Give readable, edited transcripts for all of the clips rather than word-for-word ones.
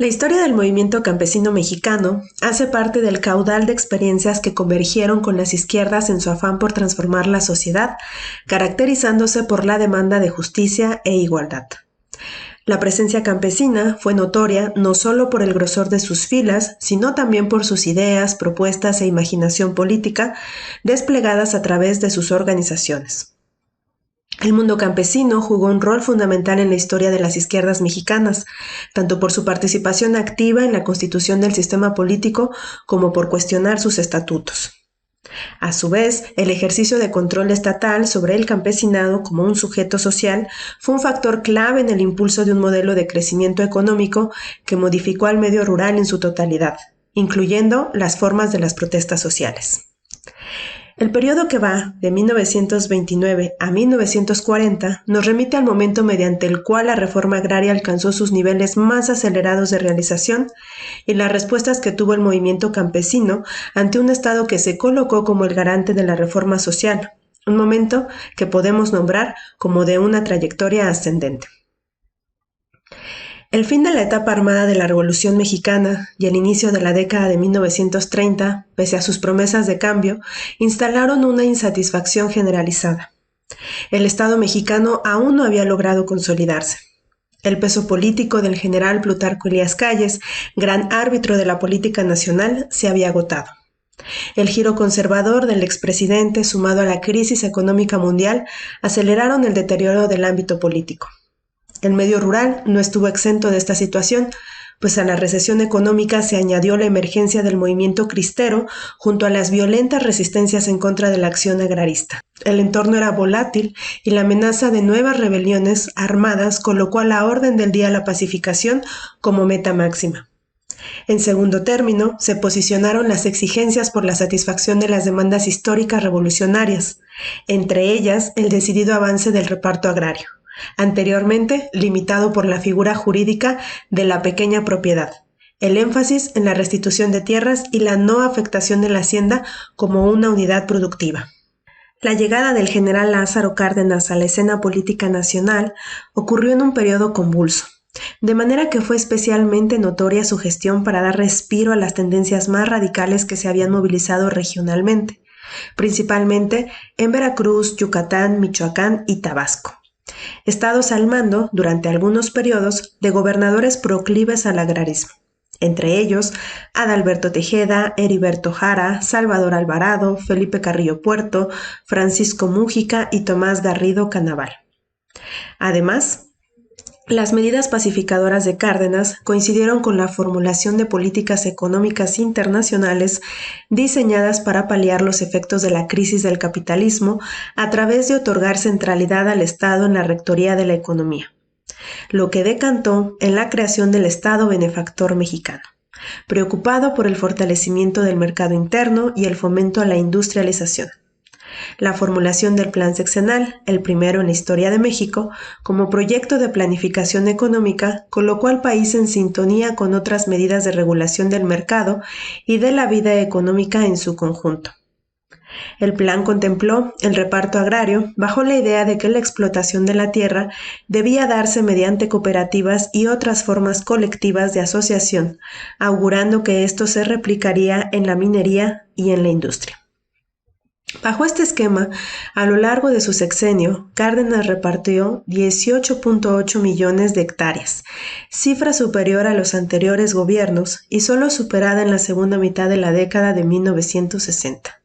La historia del movimiento campesino mexicano hace parte del caudal de experiencias que convergieron con las izquierdas en su afán por transformar la sociedad, caracterizándose por la demanda de justicia e igualdad. La presencia campesina fue notoria no solo por el grosor de sus filas, sino también por sus ideas, propuestas e imaginación política desplegadas a través de sus organizaciones. El mundo campesino jugó un rol fundamental en la historia de las izquierdas mexicanas, tanto por su participación activa en la constitución del sistema político como por cuestionar sus estatutos. A su vez, el ejercicio de control estatal sobre el campesinado como un sujeto social fue un factor clave en el impulso de un modelo de crecimiento económico que modificó al medio rural en su totalidad, incluyendo las formas de las protestas sociales. El periodo que va de 1929 a 1940 nos remite al momento mediante el cual la reforma agraria alcanzó sus niveles más acelerados de realización y las respuestas que tuvo el movimiento campesino ante un Estado que se colocó como el garante de la reforma social, un momento que podemos nombrar como de una trayectoria ascendente. El fin de la etapa armada de la Revolución Mexicana y el inicio de la década de 1930, pese a sus promesas de cambio, instalaron una insatisfacción generalizada. El Estado mexicano aún no había logrado consolidarse. El peso político del general Plutarco Elías Calles, gran árbitro de la política nacional, se había agotado. El giro conservador del expresidente, sumado a la crisis económica mundial, aceleraron el deterioro del ámbito político. El medio rural no estuvo exento de esta situación, pues a la recesión económica se añadió la emergencia del movimiento cristero junto a las violentas resistencias en contra de la acción agrarista. El entorno era volátil y la amenaza de nuevas rebeliones armadas colocó a la orden del día la pacificación como meta máxima. En segundo término, se posicionaron las exigencias por la satisfacción de las demandas históricas revolucionarias, entre ellas el decidido avance del reparto agrario, anteriormente limitado por la figura jurídica de la pequeña propiedad, el énfasis en la restitución de tierras y la no afectación de la hacienda como una unidad productiva. La llegada del general Lázaro Cárdenas a la escena política nacional ocurrió en un periodo convulso, de manera que fue especialmente notoria su gestión para dar respiro a las tendencias más radicales que se habían movilizado regionalmente, principalmente en Veracruz, Yucatán, Michoacán y Tabasco. Estados al mando, durante algunos periodos, de gobernadores proclives al agrarismo, entre ellos Adalberto Tejeda, Heriberto Jara, Salvador Alvarado, Felipe Carrillo Puerto, Francisco Mújica y Tomás Garrido Canaval. Además, las medidas pacificadoras de Cárdenas coincidieron con la formulación de políticas económicas internacionales diseñadas para paliar los efectos de la crisis del capitalismo a través de otorgar centralidad al Estado en la rectoría de la economía, lo que decantó en la creación del Estado benefactor mexicano, preocupado por el fortalecimiento del mercado interno y el fomento a la industrialización. La formulación del Plan Sexenal, el primero en la historia de México, como proyecto de planificación económica, colocó al país en sintonía con otras medidas de regulación del mercado y de la vida económica en su conjunto. El plan contempló el reparto agrario bajo la idea de que la explotación de la tierra debía darse mediante cooperativas y otras formas colectivas de asociación, augurando que esto se replicaría en la minería y en la industria. Bajo este esquema, a lo largo de su sexenio, Cárdenas repartió 18.8 millones de hectáreas, cifra superior a los anteriores gobiernos y solo superada en la segunda mitad de la década de 1960.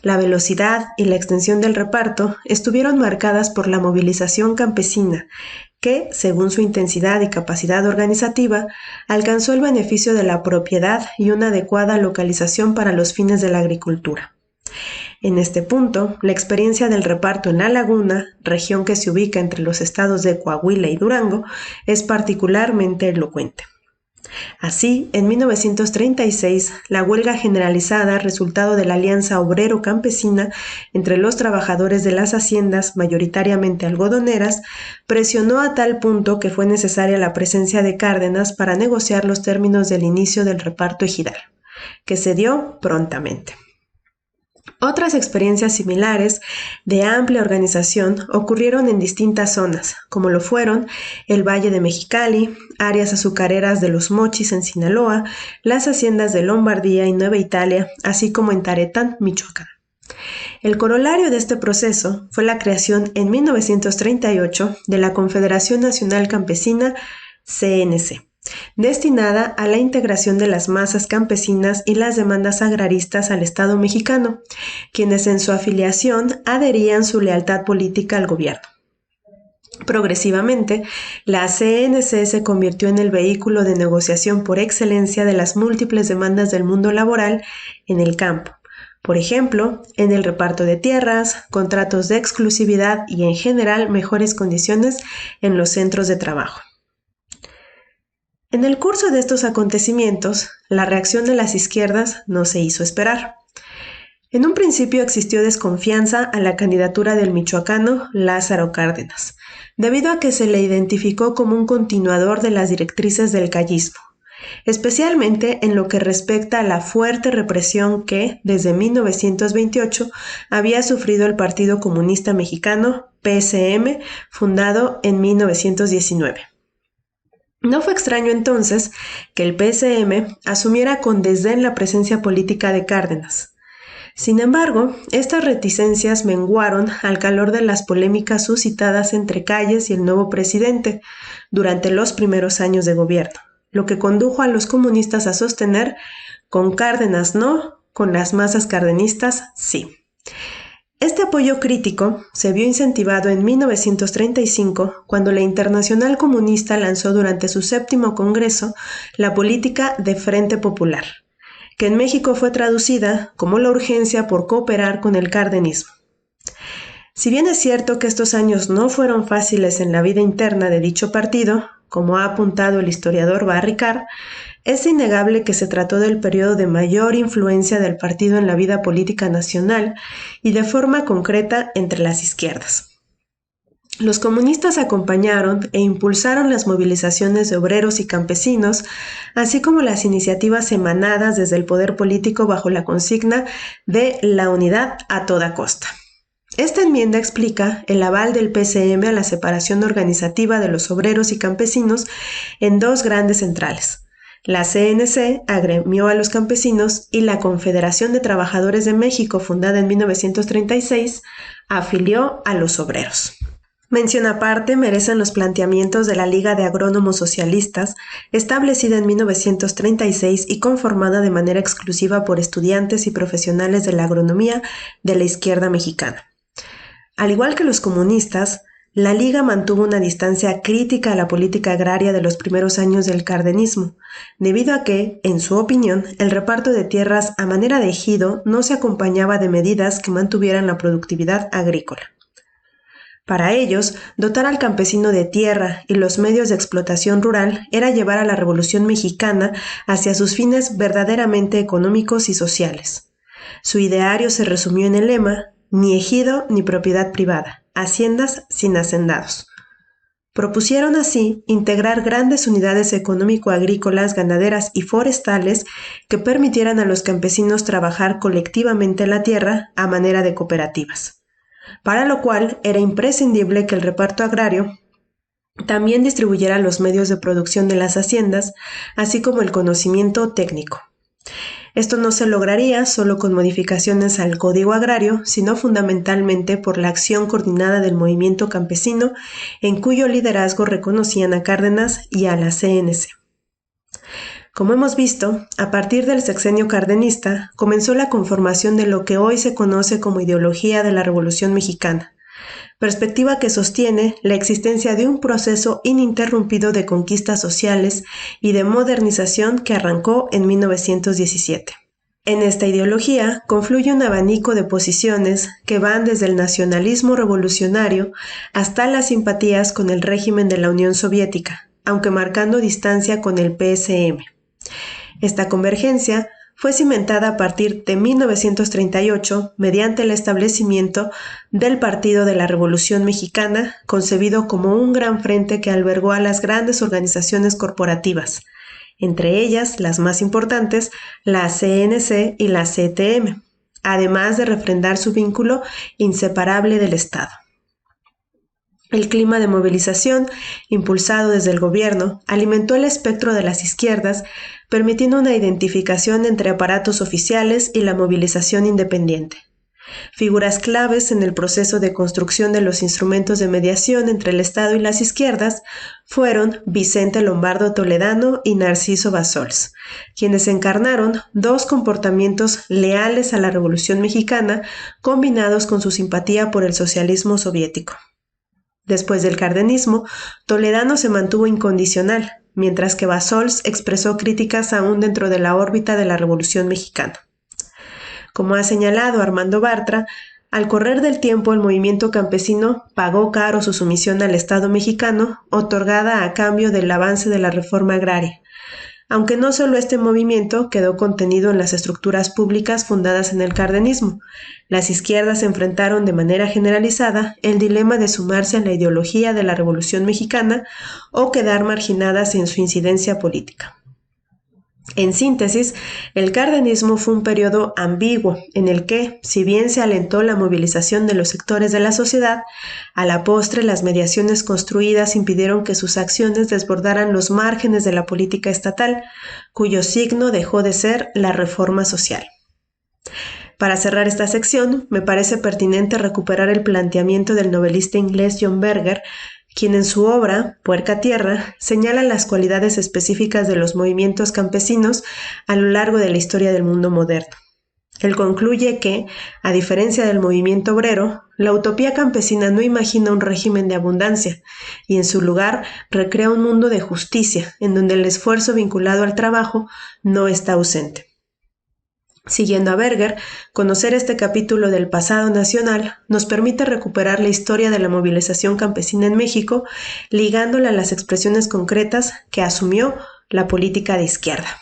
La velocidad y la extensión del reparto estuvieron marcadas por la movilización campesina, que, según su intensidad y capacidad organizativa, alcanzó el beneficio de la propiedad y una adecuada localización para los fines de la agricultura. En este punto, la experiencia del reparto en La Laguna, región que se ubica entre los estados de Coahuila y Durango, es particularmente elocuente. Así, en 1936, la huelga generalizada, resultado de la alianza obrero-campesina entre los trabajadores de las haciendas, mayoritariamente algodoneras, presionó a tal punto que fue necesaria la presencia de Cárdenas para negociar los términos del inicio del reparto ejidal, que se dio prontamente. Otras experiencias similares de amplia organización ocurrieron en distintas zonas, como lo fueron el Valle de Mexicali, áreas azucareras de Los Mochis en Sinaloa, las haciendas de Lombardía y Nueva Italia, así como en Taretán, Michoacán. El corolario de este proceso fue la creación en 1938 de la Confederación Nacional Campesina, CNC, destinada a la integración de las masas campesinas y las demandas agraristas al Estado mexicano, quienes en su afiliación adherían su lealtad política al gobierno. Progresivamente, la CNC se convirtió en el vehículo de negociación por excelencia de las múltiples demandas del mundo laboral en el campo. Por ejemplo, en el reparto de tierras, contratos de exclusividad y en general mejores condiciones en los centros de trabajo. En el curso de estos acontecimientos, la reacción de las izquierdas no se hizo esperar. En un principio existió desconfianza a la candidatura del michoacano Lázaro Cárdenas, debido a que se le identificó como un continuador de las directrices del callismo, especialmente en lo que respecta a la fuerte represión que, desde 1928, había sufrido el Partido Comunista Mexicano, PSM, fundado en 1919. No fue extraño entonces que el PSM asumiera con desdén la presencia política de Cárdenas. Sin embargo, estas reticencias menguaron al calor de las polémicas suscitadas entre Calles y el nuevo presidente durante los primeros años de gobierno, lo que condujo a los comunistas a sostener: con Cárdenas no, con las masas cardenistas sí. Este apoyo crítico se vio incentivado en 1935, cuando la Internacional Comunista lanzó durante su 7º Congreso la política de Frente Popular, que en México fue traducida como la urgencia por cooperar con el cardenismo. Si bien es cierto que estos años no fueron fáciles en la vida interna de dicho partido, como ha apuntado el historiador Barricard, es innegable que se trató del periodo de mayor influencia del partido en la vida política nacional y de forma concreta entre las izquierdas. Los comunistas acompañaron e impulsaron las movilizaciones de obreros y campesinos, así como las iniciativas emanadas desde el poder político bajo la consigna de la unidad a toda costa. Esta enmienda explica el aval del PCM a la separación organizativa de los obreros y campesinos en dos grandes centrales. La CNC agremió a los campesinos y la Confederación de Trabajadores de México, fundada en 1936, afilió a los obreros. Mención aparte merecen los planteamientos de la Liga de Agrónomos Socialistas, establecida en 1936 y conformada de manera exclusiva por estudiantes y profesionales de la agronomía de la izquierda mexicana. Al igual que los comunistas, la Liga mantuvo una distancia crítica a la política agraria de los primeros años del cardenismo, debido a que, en su opinión, el reparto de tierras a manera de ejido no se acompañaba de medidas que mantuvieran la productividad agrícola. Para ellos, dotar al campesino de tierra y los medios de explotación rural era llevar a la Revolución Mexicana hacia sus fines verdaderamente económicos y sociales. Su ideario se resumió en el lema: ni ejido ni propiedad privada, haciendas sin hacendados. Propusieron así integrar grandes unidades económico-agrícolas, ganaderas y forestales que permitieran a los campesinos trabajar colectivamente la tierra a manera de cooperativas, para lo cual era imprescindible que el reparto agrario también distribuyera los medios de producción de las haciendas, así como el conocimiento técnico. Esto no se lograría solo con modificaciones al Código Agrario, sino fundamentalmente por la acción coordinada del movimiento campesino, en cuyo liderazgo reconocían a Cárdenas y a la CNC. Como hemos visto, a partir del sexenio cardenista comenzó la conformación de lo que hoy se conoce como ideología de la Revolución Mexicana, perspectiva que sostiene la existencia de un proceso ininterrumpido de conquistas sociales y de modernización que arrancó en 1917. En esta ideología confluye un abanico de posiciones que van desde el nacionalismo revolucionario hasta las simpatías con el régimen de la Unión Soviética, aunque marcando distancia con el PSM. Esta convergencia fue cimentada a partir de 1938 mediante el establecimiento del Partido de la Revolución Mexicana, concebido como un gran frente que albergó a las grandes organizaciones corporativas, entre ellas las más importantes, la CNC y la CTM, además de refrendar su vínculo inseparable del Estado. El clima de movilización, impulsado desde el gobierno, alimentó el espectro de las izquierdas, permitiendo una identificación entre aparatos oficiales y la movilización independiente. Figuras claves en el proceso de construcción de los instrumentos de mediación entre el Estado y las izquierdas fueron Vicente Lombardo Toledano y Narciso Bassols, quienes encarnaron dos comportamientos leales a la Revolución Mexicana combinados con su simpatía por el socialismo soviético. Después del cardenismo, Toledano se mantuvo incondicional, mientras que Bassols expresó críticas aún dentro de la órbita de la Revolución Mexicana. Como ha señalado Armando Bartra, al correr del tiempo el movimiento campesino pagó caro su sumisión al Estado mexicano, otorgada a cambio del avance de la reforma agraria, aunque no solo este movimiento quedó contenido en las estructuras públicas fundadas en el cardenismo. Las izquierdas enfrentaron de manera generalizada el dilema de sumarse a la ideología de la Revolución Mexicana o quedar marginadas en su incidencia política. En síntesis, el cardenismo fue un periodo ambiguo en el que, si bien se alentó la movilización de los sectores de la sociedad, a la postre las mediaciones construidas impidieron que sus acciones desbordaran los márgenes de la política estatal, cuyo signo dejó de ser la reforma social. Para cerrar esta sección, me parece pertinente recuperar el planteamiento del novelista inglés John Berger, quien en su obra, Puerca Tierra, señala las cualidades específicas de los movimientos campesinos a lo largo de la historia del mundo moderno. Él concluye que, a diferencia del movimiento obrero, la utopía campesina no imagina un régimen de abundancia y en su lugar recrea un mundo de justicia en donde el esfuerzo vinculado al trabajo no está ausente. Siguiendo a Berger, conocer este capítulo del pasado nacional nos permite recuperar la historia de la movilización campesina en México, ligándola a las expresiones concretas que asumió la política de izquierda.